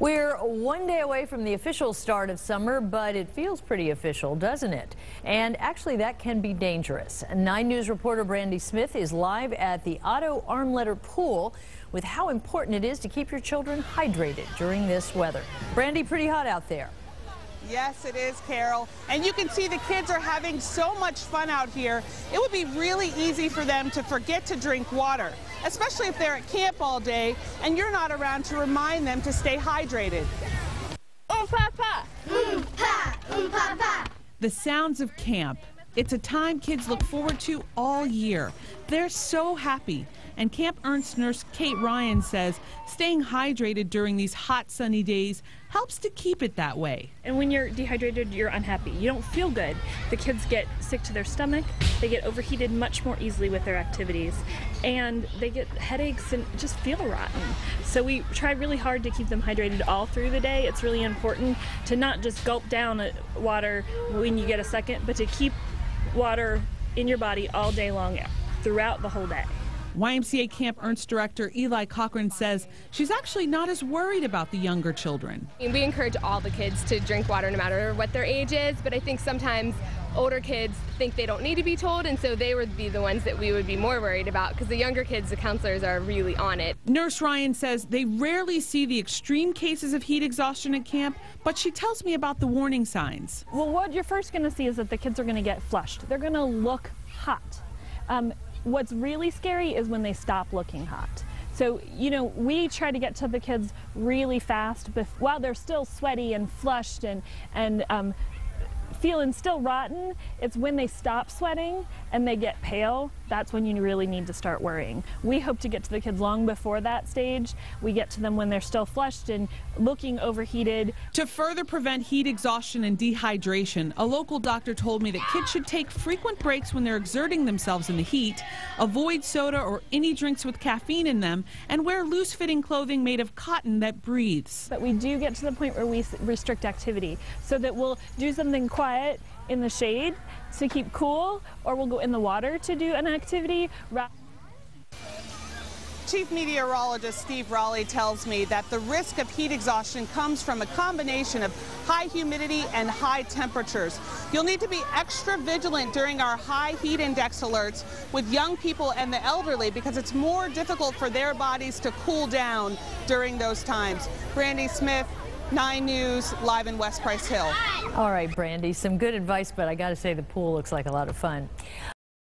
We're one day away from the official start of summer, but it feels pretty official, doesn't it? And actually, that can be dangerous. 9 News reporter Brandi Smith is live at the Otto Armletter Pool with how important it is to keep your children hydrated during this weather. Brandi, pretty hot out there. Yes, it is, Carol. And you can see the kids are having so much fun out here. It would be really easy for them to forget to drink water, especially if they're at camp all day and you're not around to remind them to stay hydrated. Papa! Papa! The sounds of camp. It's a time kids look forward to all year. They're so happy. And Camp Ernst nurse Kate Ryan says staying hydrated during these hot, sunny days helps to keep it that way. And when you're dehydrated, you're unhappy. You don't feel good. The kids get sick to their stomach. They get overheated much more easily with their activities. And they get headaches and just feel rotten. So we try really hard to keep them hydrated all through the day. It's really important to not just gulp down water when you get a second, but to keep water in your body all day long throughout the whole day. YMCA Camp Ernst director Eli Cochran says she's actually not as worried about the younger children. We encourage all the kids to drink water no matter what their age is, but I think sometimes older kids think they don't need to be told, and so they would be the ones that we would be more worried about, because the younger kids, the counselors are really on it. Nurse Ryan says they rarely see the extreme cases of heat exhaustion at camp, but she tells me about the warning signs. Well, what you're first going to see is that the kids are going to get flushed. They're going to look hot. What's really scary is when they stop looking hot. So, we try to get to the kids really fast while they're still sweaty and flushed and feeling still rotten. It's when they stop sweating and they get pale, that's when you really need to start worrying. We hope to get to the kids long before that stage. We get to them when they're still flushed and looking overheated. To further prevent heat exhaustion and dehydration, a local doctor told me that kids should take frequent breaks when they're exerting themselves in the heat, avoid soda or any drinks with caffeine in them, and wear loose-fitting clothing made of cotton that breathes. But we do get to the point where we restrict activity, so that we'll do something quiet in the shade to keep cool, or we'll go in the water to do an activity. Chief Meteorologist Steve Raleigh tells me that the risk of heat exhaustion comes from a combination of high humidity and high temperatures. You'll need to be extra vigilant during our high heat index alerts with young people and the elderly, because it's more difficult for their bodies to cool down during those times. Brandi Smith, 9 News, live in West Price Hill. All right, Brandi, some good advice, but I got to say the pool looks like a lot of fun.